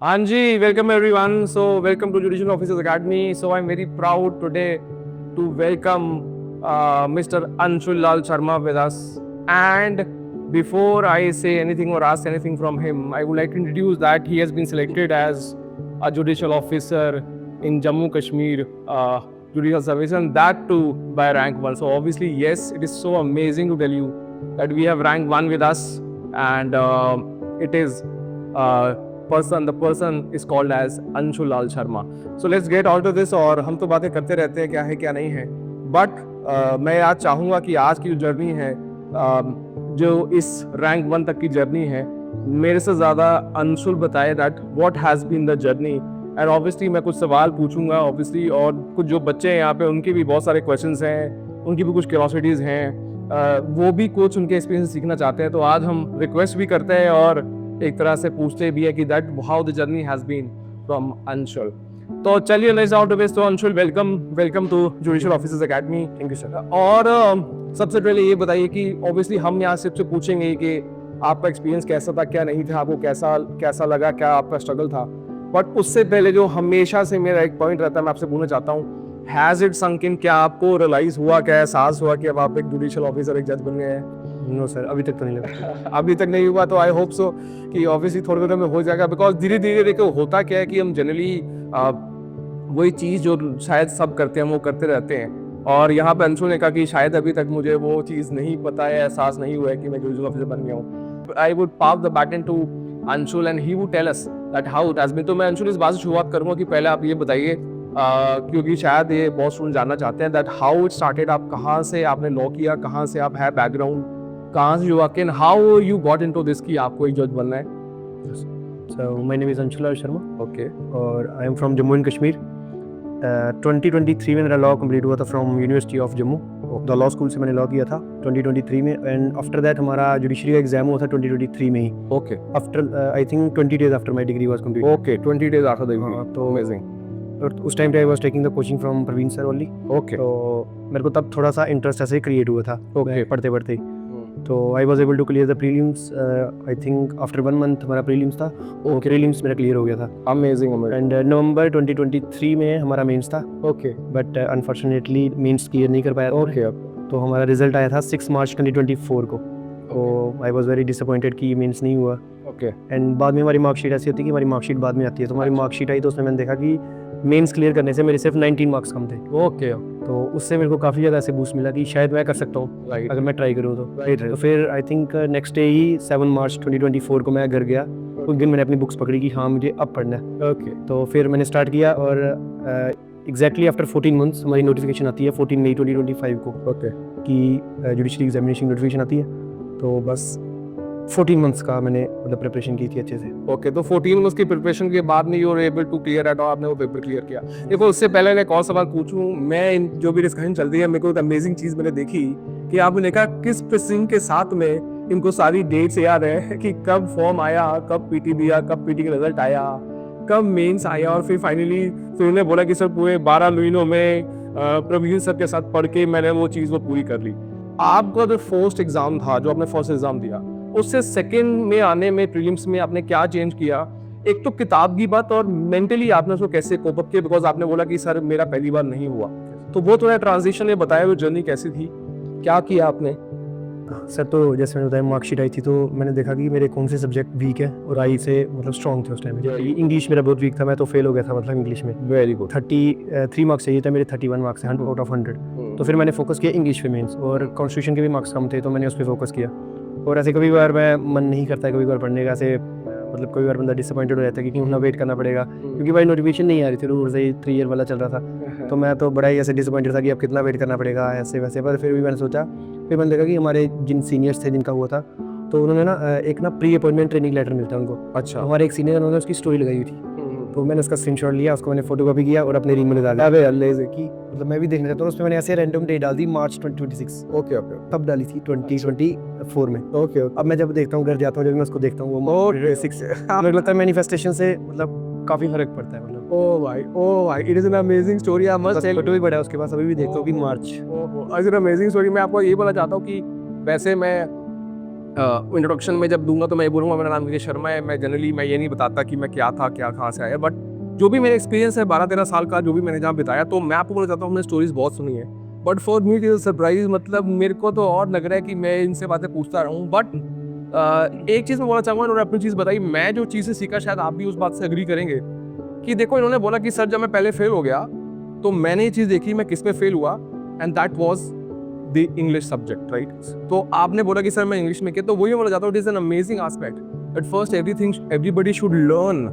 Anji, welcome everyone. So, welcome to Judicial Officers Academy. So, I'm very proud today to welcome Mr. Anshul Lal Sharma with us. And before I say anything or ask anything from him, I would like to introduce that he has been selected as a judicial officer in Jammu Kashmir Judicial Service, and that too by rank 1. So, obviously, yes, it is so amazing to tell you that we have rank 1 with us, and it is. The person is called as Anshul Lal Sharma. So let's get out of this. और हम तो बातें करते रहते हैं क्या है क्या नहीं है, बट मैं आज चाहूँगा कि आज की जो जर्नी है, जो इस रैंक 1 तक की जर्नी है, मेरे से ज़्यादा अंशुल बताए that what has been the journey. And obviously मैं कुछ सवाल पूछूंगा ऑब्वियसली, और कुछ जो बच्चे हैं यहाँ पे उनके भी बहुत सारे क्वेश्चंस हैं, उनकी भी कुछ क्यूरियोसिटीज़ हैं, वो भी कुछ उनके एक्सपीरियंस सीखना चाहते हैं. तो आज हम रिक्वेस्ट भी करते हैं और एक तरह से पूछते भी है कि that how the journey has been from Anshul. तो चलिए लेट्स आउट ऑफ दिस. तो Anshul, welcome to judicial officers academy. Thank you sir. और सबसे पहले ये बताइए कि ऑब्वियसली हम यहाँ सिर्फ से पूछेंगे कि आपका एक्सपीरियंस कैसा था, क्या नहीं था, आपको कैसा लगा, क्या आपका स्ट्रगल था. बट उससे पहले जो हमेशा से मेरा एक पॉइंट रहता है, मैं आपसे पूछना चाहता हूँ, हैज़ इट संक इन, क्या आपको रियलाइज हुआ, क्या एहसास हुआ कि अब आप एक जुडिशियल ऑफिसर, एक जज बन गए हैं? नो सर, अभी तक तो नहीं लगा. अभी तक नहीं हुआ. तो आई होप सो कि ऑब्वियसली थोड़े दिनों में हो जाएगा, बिकॉज धीरे धीरे देखो होता क्या है कि हम जनरली वही चीज़ जो शायद सब करते हैं वो करते रहते हैं. और यहाँ पे अंशुल ने कहा कि शायद अभी तक मुझे वो चीज़ नहीं पता है, एहसास नहीं हुआ है कि मैं जुडिशियल ऑफिसर बन गया हूँ. I would pass the baton to Anshul and he would tell us that how it has been. तो मैं अंशुल इस बात से शुरुआत करूँगा कि पहले आप ये बताइए, क्योंकि शायद ये बहुत स्टूडेंट जानना चाहते हैं दैट हाउ इट स्टार्टेड, आप कहाँ से आपने लॉ किया, कहाँ से आप है बैकग्राउंड, कहाँ से युवा के, how you got into this कि आपको एक जज बनना है. So my name is Anshul Lal Sharma. Okay. और I am from Jammu and Kashmir. 2023 में मेरा लॉ कंप्लीट हुआ था from university of Jammu. The law school से मैंने लॉ किया था 2023 में. एंड आफ्टर दैट हमारा जुडिशरी का एग्जाम हुआ था 2023 में ही. Okay. After I think 20 days after my degree was complete. Okay, 20 days after the हाँ, तो अमेजिंग. और उस टाइम पे I was taking the coaching from Praveen sir only. Okay. तो मेरे को तब थोड़ा सा इंटरेस्ट ऐसे क्रिएट हुआ था Okay. पढ़ते पढ़ते. तो I was able to clear the prelims. I think after 1 month हमारा प्रीलिम्स था. ओके, प्रीलिम्स मेरा क्लियर हो गया था. अमेजिंग. एंड नवंबर 2023 में हमारा मेंस था. Okay. But unfortunately mains clear नहीं कर पाया. ओके. तो हमारा रिजल्ट आया था 6 मार्च 2024 को. तो आई वॉज वेरी डिसअपॉइंटेड कि मेंस नहीं हुआ. ओके. एंड बाद में हमारी मार्कशीट ऐसी होती है कि हमारी मार्कशीट बाद में आती है. तो हमारी मार्कशीट आई तो उसमें मैंने देखा कि मेंस क्लियर करने से मेरे सिर्फ 19 मार्क्स कम थे. ओके. तो उससे मेरे को काफ़ी ज़्यादा ऐसे बूस्ट मिला कि शायद मैं कर सकता हूँ राइट. अगर मैं ट्राई करूँ तो. राइट. तो फिर आई थिंक नेक्स्ट डे ही 7 मार्च 2024 को मैं घर गया. उस दिन मैंने अपनी बुक्स पकड़ी कि हाँ मुझे अब पढ़ना है. ओके. तो फिर मैंने स्टार्ट किया और एग्जैक्टली आफ्टर 14 months हमारी नोटिफिकेशन आती है 14 मई 2025 को ओके. कि जुडिशरी एग्जामिनेशन नोटिफिकेशन आती है. तो बस 14 months का मैंने मतलब प्रिपरेशन की थी अच्छे से. ओके. तो 14 months की प्रिपरेशन के बाद में you are able to clear at all, आपने वो पेपर क्लियर किया. देखो उससे पहले मैं एक और सवाल पूछूं, मैं इन जो भी डिस्कशन चलती है, मेरे को एक अमेजिंग चीज़ मैंने देखी कि आपने देखा किस प्रेसिंग के साथ में इनको सारी डेट्स याद है कि कब फॉर्म आया, कब पीटी दिया, कब पीटी का रिजल्ट आया, कब मेंस आया, और फिर फाइनली फिर उन्होंने बोला कि सर पूरे 12 महीनों में प्रवीण सर के साथ पढ़ के मैंने वो चीज़ वो पूरी कर ली. आपका जो फर्स्ट एग्जाम था, जो आपने फर्स्ट एग्जाम दिया, उससे सेकंड में आने में प्रीलिम्स में आपने क्या चेंज किया? एक तो किताब की बात, और मेंटली आपने उसको कैसे कोप अप किया, बिकॉज आपने बोला कि सर मेरा पहली बार नहीं हुआ. तो वो थोड़ा ट्रांजिशन ये बताया, वो जर्नी कैसी थी, क्या किया आपने? सर तो जैसे मैंने बताया मार्कशीट आई थी तो मैंने देखा कि मेरे कौन से सब्जेक्ट वीक है और आई से मतलब स्ट्रॉन्ग थे उस टाइम में. इंग्लिश मेरा बहुत वीक था, मैं तो फेल हो गया था मतलब इंग्लिश में. Very good. 33 मार्क्स चाहिए थे, मेरे 31 मार्क्स हैं 100 out of 100. तो फिर मैंने फोकस किया इंग्लिश पे मेंस, और कॉन्स्टिट्यूशन के भी मार्क्स कम थे तो मैंने उस पर फोकस किया. और ऐसे कभी बार मैं मन नहीं करता है कभी बार पढ़ने का, ऐसे मतलब कभी बार बंदा डिसअपॉइंटेड हो जाता है कि क्यों ना वेट करना पड़ेगा, क्योंकि भाई नोटिफिकेशन नहीं आ रही थी, रूल से 3 year वाला चल रहा था. तो मैं तो बड़ा ही ऐसे डिसअपॉइंटेड था कि अब कितना वेट करना पड़ेगा ऐसे वैसे. पर फिर भी मैंने सोचा, फिर मैंने देखा कि हमारे जिन सीनियर्स थे जिनका हुआ था, तो उन्होंने ना एक ना प्री अपॉइंटमेंट ट्रेनिंग लेटर मिलता है उनको. अच्छा. हमारे एक सीनियर उन्होंने उसकी स्टोरी लगाई हुई थी. तो मैंने उसका स्क्रीनशॉट लिया, उसको मैंने फोटोकॉपी किया और अपने रील में डाला. अबे अल्लाह से कि मतलब मैं भी देखना चाहता हूँ. उसमें मैंने ऐसे रैंडम डेट डाल दी मार्च 2026. ओके. ओके. तब डाली थी 2024 में. ओके. अब मैं जब देखता हूँ, घर जाता हूँ, जब मैं उसको देखता हूँ वो मार्च 6 से मुझे लगता है मैनिफेस्टेशन से मतलब काफ़ी फर्क पड़ता है. मतलब ओ भाई, it is an amazing story. I must tell. Photo भी बड़ा है उसके पास, अभी भी देखता हूँ कि March. It is an amazing story. मैं आपको ये बोलना चाहता हूँ कि वैसे मैं इंट्रोडक्शन में जब दूंगा तो मैं ये बोलूँगा मेरा नाम विजय शर्मा है। मैं जनरली मैं ये नहीं बताता कि मैं क्या था, क्या कहाँ से आया, बट जो भी मेरा एक्सपीरियंस है 12-13 साल का, जो भी मैंने जहाँ बिताया, तो मैं आपको बोलना चाहता हूँ, हमने स्टोरीज बहुत सुनी है, but for me it is surprise. मतलब मेरे को तो और लग रहा है कि मैं इनसे बातें पूछता रहूँ। बट एक चीज़ मैं बोलना चाहूँगा, इन्होंने अपनी चीज़ बताई, मैं जो चीज़ें सीखा शायद आप भी उस बात से एग्री करेंगे कि देखो, इन्होंने बोला कि सर जब मैं पहले फेल हो गया तो मैंने ये चीज़ देखी मैं किस में फेल हुआ, and that was the English subject, right. तो आपने बोला कि सर मैं इंग्लिश में किया, तो वही मैं बोला चाहता हूँ, it is an amazing aspect. At first everybody should learn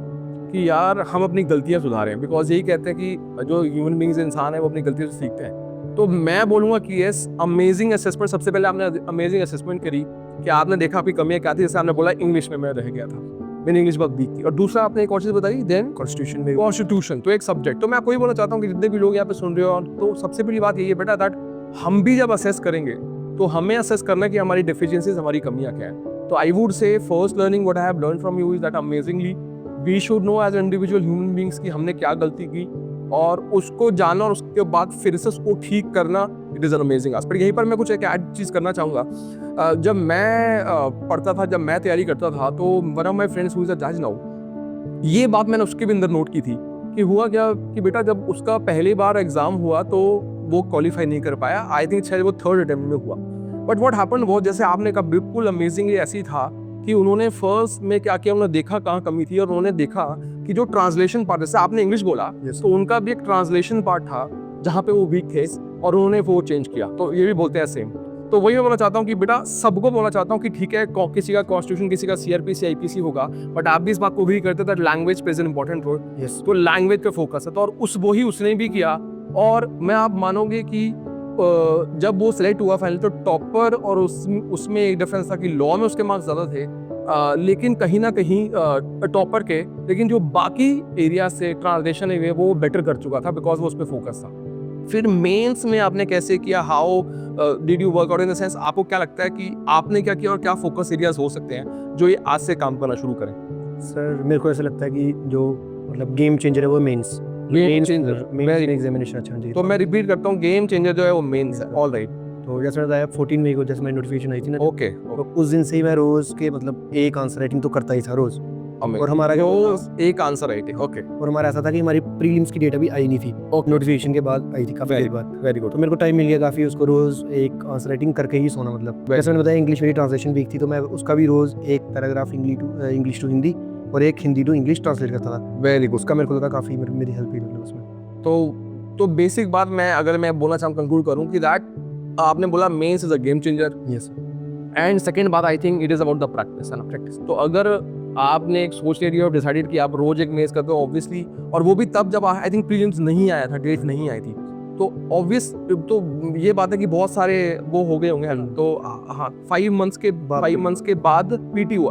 कि यार हम अपनी गलतियाँ सुधारें, बिकॉज यही कहते हैं कि जो ह्यूमन बींग्स इंसान है वो अपनी गलतियों से सीखते हैं। तो मैं बोलूँगा कि यस, अमेजिंग असेसमेंट। सबसे पहले आपने अमेजिंग असेसमेंट करी कि आपने देखा आपकी कमियाँ क्या थी, जैसे आपने बोला इंग्लिश में मैं रह गया था, मैंने इंग्लिश बहुत वीक थी। और दूसरा आपने एक और चीज़ बताई, देन कॉन्स्टिट्यूशन, तो एक सब्जेक्ट। तो मैं आपको ही बोलना चाहता हूँ कि जितने भी लोग यहाँ पे सुन रहे हो, तो सबसे बड़ी बात यही है बेटा, दैट हम भी जब असेस करेंगे तो हमें असेस करना है कि हमारी डेफिशिएंसीज, हमारी कमियाँ क्या है। तो I would say first learning what I have learn from you is that amazingly we should know as individual human beings कि हमने क्या गलती की, और उसको जानना, और उसके बाद फिर से उसको ठीक करना, it is an amazing aspect. यहीं पर मैं कुछ एक ऐड चीज़ करना चाहूँगा। जब मैं पढ़ता था, जब मैं तैयारी करता था, तो one of my friends who is a जज नाउ, ये बात मैंने उसके भी अंदर नोट की थी कि हुआ क्या कि बेटा जब उसका पहली बार एग्जाम हुआ तो वो क्वालिफाई नहीं कर पाया। आई थिंक शायद वो थर्ड अटेम्प्ट में हुआ। बट व्हाट हैपेंड वो, जैसे आपने कहा, बिल्कुल अमेजिंगली ऐसी था कि उन्होंने फर्स्ट में क्या किया, उन्होंने देखा कहाँ कमी थी, और उन्होंने देखा कि जो ट्रांसलेशन पार्ट, जैसे आपने इंग्लिश बोला, तो उनका भी एक ट्रांसलेशन पार्ट था जहाँ पे वो वीक थे, और उन्होंने वो चेंज किया। तो ये भी बोलते हैं सेम। तो वही मैं बोलना चाहता हूँ कि बेटा सबको बोलना चाहता हूँ कि ठीक है, किसी का कॉन्स्टिट्यूशन, किसी का सीआरपीसी, आईपीसी होगा, बट आप भी इस बात को भी करते that language plays an important role. तो लैंग्वेज पे फोकस है, तो और वही उसने भी किया। और मैं आप मानोगे कि जब वो सिलेक्ट हुआ फाइनल, तो टॉपर और उसमें एक डिफरेंस था कि लॉ में उसके मार्क्स ज़्यादा थे, लेकिन कहीं ना कहीं टॉपर के, लेकिन जो बाकी एरिया से ट्रांसलेशन है वो बेटर कर चुका था, बिकॉज वो उस पर फोकस था। फिर मेंस में आपने कैसे किया, how did you work out, in the sense आपको क्या लगता है कि आपने क्या किया और क्या फोकस एरियाज हो सकते हैं जो ये आज से काम करना शुरू करें? सर मेरे को ऐसा लगता है कि जो मतलब गेम चेंजर है वो मेंस एग्जामिनेशन। अच्छा जी, तो मैं रिपीट करता हूँ, गेम चेंजर जो है वो मेंस है। All right. तो जैसे मैं बताया 14 मई को जैसे मेरी नोटिफिकेशन आई थी ना, ओके, तो उस दिन से ही मैं रोज के मतलब एक आंसर राइटिंग तो करता ही था रोज। और हमारा जो एक आंसर राइट है। ओके। और हमारा ऐसा था कि हमारी प्रीलिम्स की डेट अभी आई नहीं थी, नोटिफिकेशन के बाद आई थी काफी देर बाद। Very good. तो मेरे को टाइम मिल गया काफी उसको रोज एक आंसर राइटिंग करके ही सोना। मतलब जैसे मैंने बताया इंग्लिश मेरी ट्रांसलेशन वीक थी, तो मैं उसका भी रोज एक पैराग्राफ इंग्लिश टू हिंदी और एक हिंदी टू इंग्लिश ट्रांसलेट करता था। Very good. उसका मेरे को लगा काफी मेरी हेल्प हुई मतलब उसमें। तो बेसिक बात मैं अगर मैं बोलना चाहूँ, कंक्लूड करूँ कि दैट आपने बोला mains is a game changer. Yes. And second बात, I think it is about the practice and practice. तो अगर आपने एक सोच ले लिया और डिसाइडेड कि आप रोज एक मेंस करते हो, ऑब्वियसली, और वो भी तब जब आई थिंक प्रीलिम्स नहीं आया था, डेट नहीं आई थी, तो ऑब्वियस, तो ये बात है कि बहुत सारे वो हो गए होंगे। तो हाँ, 5 मंथ्स के बाद पीटी हुआ।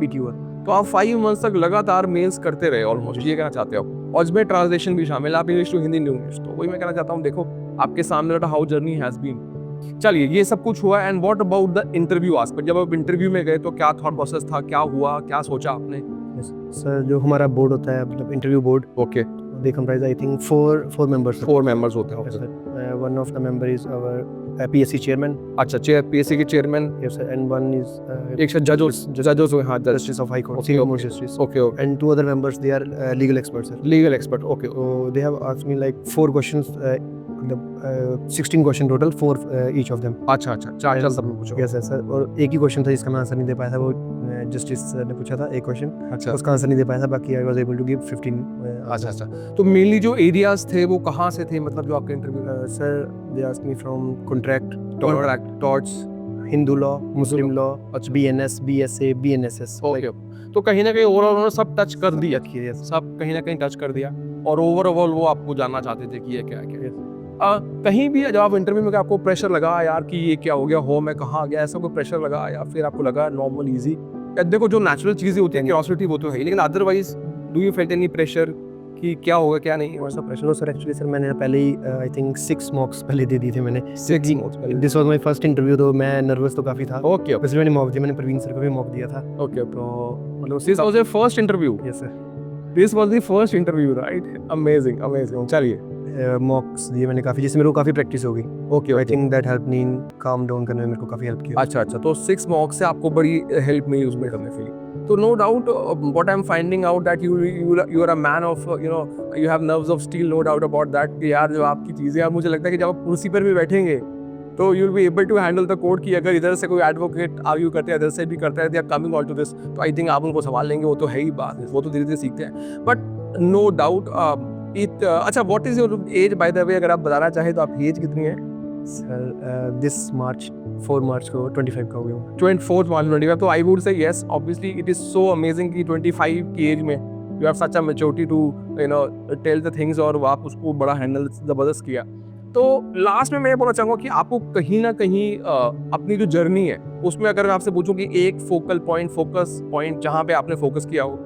तो आप 5 मंथ्स तक लगातार मेल्स करते रहे ऑलमोस्ट, ये कहना चाहते हो। और इसमें ट्रांसलेशन भी शामिल, आप English to Hindi, new English. तो वही मैं कहना चाहता हूँ, देखो आपके सामने हाउ जर्नी हैज बीन। चलिए, ये सब कुछ हुआ, and what about the interview aspect? जब आप इंटरव्यू में गए तो क्या थॉट प्रोसेस था, क्या हुआ, क्या सोचा आपने? सर जो हमारा बोर्ड होता है मतलब interview board, okay, they comprise I think 4 members. 4 members होते हैं। Sir one of the member is our PSC chairman. अच्छा, पीएससी के chairman. Yes sir, and one is एक जजेस हो, हाँ, justice of high court, civil most justice. Okay, and 2 other members, they are legal experts sir. Legal expert. Okay, So they have asked me like 4 questions, 16 question total for each of them. अच्छा, चार सब में पूछो। Yes sir, और एक ही question था जिसका मैं आंसर नहीं दे पाया था, वो जस्टिस ने पूछा था एक क्वेश्चन, अच्छा, उसका आंसर नहीं दे पाया था, बाकी I was able to give 15 अच्छा। तो मेनली जो एरियाज थे वो कहाँ से थे, मतलब जो आपके interview? Sir they asked me from contract, torts, Hindu law, Muslim law, अच्छा, बीएनएस, बीएसए, बीएनएसएस। ओके। तो कहीं ना कहीं ओवरऑल उन्होंने सब टच कर दिया, Yes. सब कहीं ना कहीं टच कर दिया, और ओवरऑल वो आपको जानना चाहते थे कि ये क्या है। कहीं भी जब आप इंटरव्यू में आपको प्रेशर लगा यार कि ये क्या हो गया, हो मैं कहाँ आ गया, ऐसा कोई प्रेशर लगा, या फिर आपको लगा नॉर्मल इजी? देखो, जो नेचुरल चीज़ें होती है, क्यूरियोसिटी वो तो है ही, लेकिन otherwise do you felt any pressure कि क्या होगा क्या नहीं? ऐसा प्रेशर हो सर, एक्चुअली सर मैंने पहले ही आई थिंक 6 मॉक्स पहले दे दिए थे मैंने। 6 months पहले। This was my first interview, तो मैं नर्वस तो काफ़ी था। ओके, वैसे मैंने मॉक दिया, मैंने प्रवीण सर को भी मॉक दिया था। ओके। तो मतलब this was your first interview? Yes sir. This was the first interview, right? Amazing. चलिए, मॉक्स दिए मैंने काफ़ी, जिससे मेरे को काफ़ी प्रैक्टिस होगी। Okay I think that help me in calm down करने में मेरे को काफ़ी हेल्प किया। अच्छा अच्छा, तो 6 मॉक से आपको बड़ी हेल्प मिली उसमें करने के लिए। तो no doubt what I am finding out that you are a man of you have nerves of steel, no doubt about that कि यार जो आपकी चीज़ें हैं, मुझे लगता है कि जब आप कुर्सी पर भी बैठेंगे तो you will be able to handle the code, कि अगर इधर से कोई एडवोकेट आर्ग्यू करते हैं, इधर से भी करते हैं, they are coming on to this, तो आई थिंक आप उनको संभाल लेंगे, वो तो है ही बात, वो तो धीरे धीरे सीखते हैं। बट नो डाउट अच्छा, what is your as by the way, अगर आप बताना चाहें तो आप एज कितनी है? सर दिस मार्च 4 मार्च को 25 का हो गया हूँ। 24th March 25, तो आई वुड से yes, obviously it is so amazing कि 25 की एज में you have such a maturity to tell the things, और आप उसको बड़ा हैंडल ज़बरदस्त किया। तो लास्ट में मैं ये बोलना चाहूँगा कि आपको कहीं ना कहीं अपनी जो जर्नी है उसमें अगर मैं आपसे पूछूं कि एक फोकस पॉइंट जहाँ पे आपने फोकस किया हो,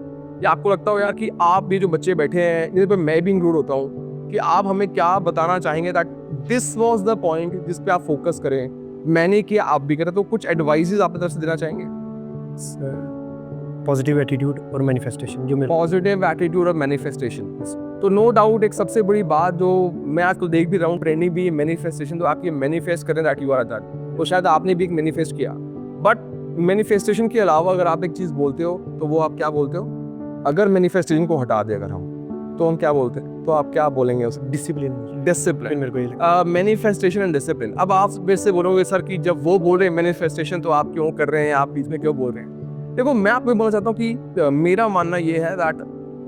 या आपको लगता हो यार कि आप भी जो बच्चे बैठे हैं जिस पर मैं भी इंक्लूड होता हूँ, कि आप हमें क्या बताना चाहेंगे that this was the point जिस पे आप फोकस करें, मैंने किया आप भी करें, तो कुछ एडवाइजेस आप तरफ से देना चाहेंगे? पॉजिटिव एटीट्यूड और मैनिफेस्टेशन, जो मेरे पॉजिटिव एटीट्यूड और मैनिफेस्टेशन, तो नो डाउट एक सबसे बड़ी बात जो मैं आजकल देख भी रहा हूँ, ट्रेंडिंग भी मैनिफेस्टेशन, तो आप ये मैनिफेस्ट करें दैट यू आर दैट, तो शायद आपने भी एक मैनिफेस्ट किया। बट मैनिफेस्टेशन के अलावा अगर आप एक चीज़ बोलते हो तो वो आप क्या बोलते हो? अगर मैनिफेस्टेशन को हटा दे अगर हम, तो हम क्या बोलते हैं, तो आप क्या बोलेंगे उसे? Discipline discipline. मेरे को ये लगता मैनिफेस्टेशन एंड डिसिप्लिन। अब आप मेरे से बोलोगे सर कि जब वो बोल रहे हैं मैनिफेस्टेशन तो आप क्यों कर रहे हैं, आप बीच में क्यों बोल रहे हैं? देखो, मैं आपको बोलना चाहता हूँ कि मेरा मानना ये है दैट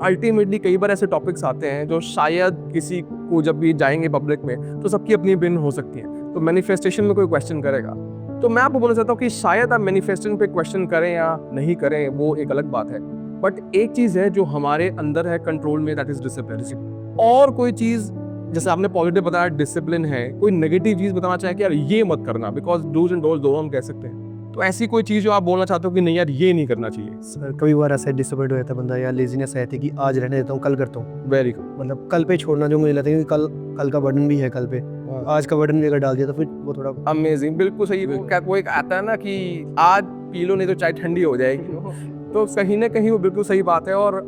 अल्टीमेटली कई बार ऐसे टॉपिक्स आते हैं जो शायद किसी को जब भी जाएंगे पब्लिक में तो सबकी अपनी ओपिनियन हो सकती है, तो मैनिफेस्टेशन में कोई क्वेश्चन करेगा, तो मैं आपको बोलना चाहता हूँ कि शायद आप मैनिफेस्टेशन पे क्वेश्चन करें या नहीं करें, वो एक अलग बात है। बट एक चीज़ है जो हमारे अंदर है कंट्रोल में, दैट इज डिसिप्लिन। और कोई चीज़, जैसे आपने पॉजिटिव बताया डिसिप्लिन है, कोई नेगेटिव चीज़ बताना चाहे कि यार ये मत करना, बिकॉज डूज एंड डोंट्स दोनों हम कह सकते हैं, तो ऐसी कोई चीज़ जो आप बोलना चाहते हो कि नहीं यार ये नहीं करना चाहिए? सर कभी बार ऐसा डिसअपॉइंट हो जाता है बंदा, या लेजीनेस रहती है कि आज रहने देता हूँ, कल करता हूँ। Very good. मतलब कल पे छोड़ना जो मुझे लगता है कि कल का बर्डन भी है, कल पे आज का बर्डन भी अगर डाल दिया तो फिर वो थोड़ा अमेजिंग, बिल्कुल सही। वो क्या कोई आता है ना कि आज पी लो नहीं तो चाय ठंडी हो जाएगी, तो कहीं ना कहीं वो बिल्कुल सही बात है। और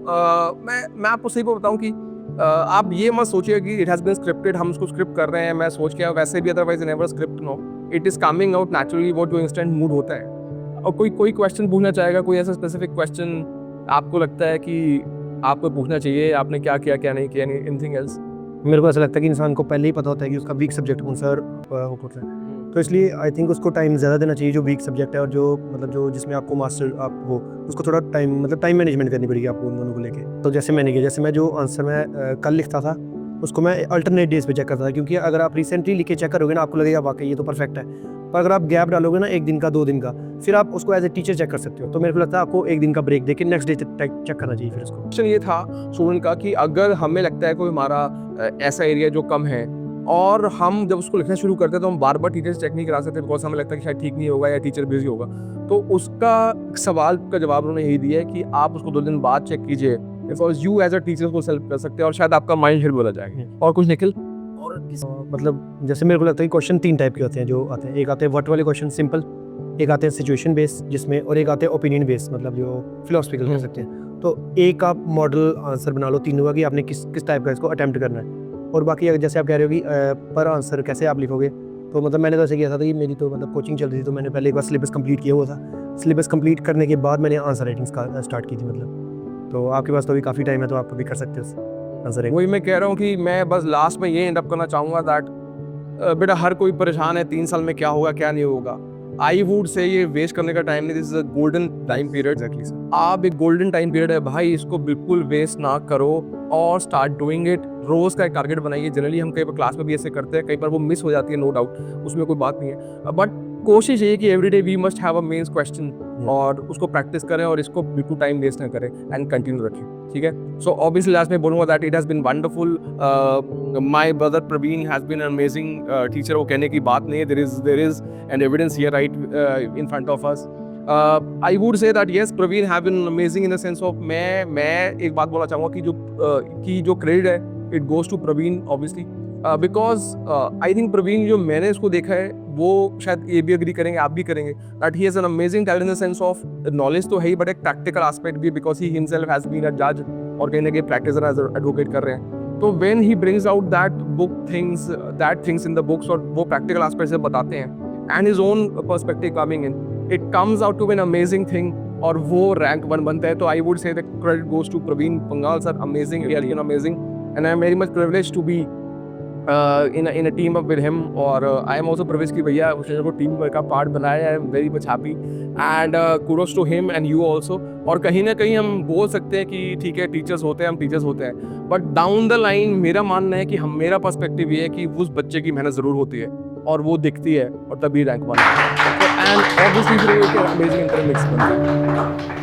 मैं आपको सही को बताऊं कि आप ये मत सोचिए कि इट हैज़ बीन स्क्रिप्टेड, हम उसको स्क्रिप्ट कर रहे हैं, मैं सोच के वैसे भी, otherwise never script, no, it is coming out naturally, वो जो इंस्टेंट मूड होता है। और कोई क्वेश्चन पूछना चाहेगा, कोई ऐसा स्पेसिफिक क्वेश्चन आपको लगता है कि आपको पूछना चाहिए, आपने क्या किया क्या नहीं किया, एनीथिंग एल्स? मेरे को ऐसा लगता है कि इंसान को पहले ही पता होता है कि उसका वीक सब्जेक्ट कौन सा हो कौन सा है, तो इसलिए आई थिंक उसको टाइम ज़्यादा देना चाहिए जो वीक सब्जेक्ट है, और जो मतलब जो जिसमें आपको मास्टर आप हो, उसको थोड़ा टाइम, मतलब टाइम मैनेजमेंट करनी पड़ेगी आपको उन दोनों को लेके। तो जैसे मैंने किया, जैसे मैं जो आंसर मैं कल लिखता था उसको मैं अल्टरनेट डेज पे चेक करता था, क्योंकि अगर आप रिसेंटली लिख के चेक करोगे ना, आपको लगेगा वाकई ये तो परफेक्ट है, पर अगर आप गैप डालोगे ना 1 दिन का 2 दिन का, फिर आप उसको एज ए टीचर चेक कर सकते हो। तो मेरे को लगता है आपको 1 दिन का ब्रेक देके नेक्स्ट डे चेक करना चाहिए फिर उसको। क्वेश्चन ये था स्टूडेंट का कि अगर हमें लगता है कोई हमारा ऐसा एरिया जो कम है, और हम जब उसको लिखना शुरू करते हैं तो हम बार बार टीचर से चेक नहीं करा सकते, बिकॉज हमें लगता है कि शायद ठीक नहीं होगा या टीचर बिजी होगा, तो उसका सवाल का जवाब उन्होंने यही दिया है कि आप उसको 2 दिन बाद चेक कीजिए, because you as a teacher को सेल्फ कर सकते हैं और शायद आपका माइंड हेल्प हो जाएगा। और कुछ निखिल? मतलब जैसे मेरे को लगता है कि क्वेश्चन 3 टाइप के होते हैं जो आते हैं। एक आते हैं व्हाट वाले क्वेश्चन, सिंपल, एक आते हैं सिचुएशन बेस्ड जिसमें, और एक आते हैं ओपिनियन बेस्ड, मतलब जो फिलोसफिकल कह सकते हैं। तो एक आप मॉडल आंसर बना लो तीनों का कि आपने किस टाइप का इसको अटेम्प्ट करना है, और बाकी अगर जैसे आप कह रहे हो कि पर आंसर कैसे आप लिखोगे, तो मतलब मैंने तो ऐसे किया था कि मेरी तो मतलब कोचिंग चल रही थी, तो मैंने पहले एक बार सिलेबस कंप्लीट किया हुआ था, सिलेबस कंप्लीट करने के बाद मैंने आंसर राइटिंग स्टार्ट की थी। मतलब तो आपके पास तो अभी काफ़ी टाइम है, तो आप भी कर सकते हो आंसर। वही मैं कह रहा हूँ कि मैं बस लास्ट में ये एंड अप करना चाहूँगा दैट बेटा हर कोई परेशान है 3 साल में क्या होगा क्या नहीं होगा। आई वुड से ये वेस्ट करने का टाइम नहीं, this is a golden time period. Exactly sir, आप एक गोल्डन टाइम पीरियड है भाई, इसको बिल्कुल वेस्ट ना करो और स्टार्ट डूइंग इट। रोज का एक टारगेट बनाइए। जनरली हम कई बार क्लास में भी ऐसे करते हैं, कई बार वो मिस हो जाती है, नो डाउट, उसमें कोई बात नहीं है, बट कोशिश ये कि everyday we must have a mains question और उसको प्रैक्टिस करें और इसको बिल्कुल टाइम वेस्ट ना करें एंड कंटिन्यू रखें, ठीक है। सो ऑब्वियसली लास्ट में बोलूँगा that it has been wonderful. My brother Praveen has been amazing teacher, वो कहने की बात नहीं है, there is an evidence here right in front of us. I would say that yes Praveen have been amazing in the sense of, मैं एक बात बोलना चाहूँगा कि जो क्रेडिट है it goes to Praveen obviously, because I think Praveen जो मैंने इसको देखा है वो शायद ये भी एग्री करेंगे, आप भी करेंगे, that he has an amazing talent in the sense of knowledge तो है ही, बट एक प्रैक्टिकल एस्पेक्ट भी, because he himself has been a जज और कहीं ना कहीं प्रैक्टिसर एज एडवोकेट कर रहे हैं। तो when he brings out that things in the books और वो practical aspects से बताते हैं and his own perspective coming in, it comes out to be an amazing thing और वो rank 1 बनता है. तो I would say the credit goes to Praveen Pangal sir, amazing, really amazing, and I am very much privileged to be in a team up with him. और I am also privileged कि भैया उसने वो team का part बनाया है. I am very much happy and kudos to him and you also. और कहीं ना कहीं हम बोल सकते हैं कि ठीक है टीचर्स होते हैं, हम टीचर्स होते हैं, बट डाउन द लाइन मेरा मानना है कि मेरा पर्सपेक्टिव ये है कि उस बच्चे की मेहनत ज़रूर होती है और वो दिखती है और तभी रैंक 1 एंड ऑब्वियसली फिर एक अमेजिंग इंटरमिक्स बनता है.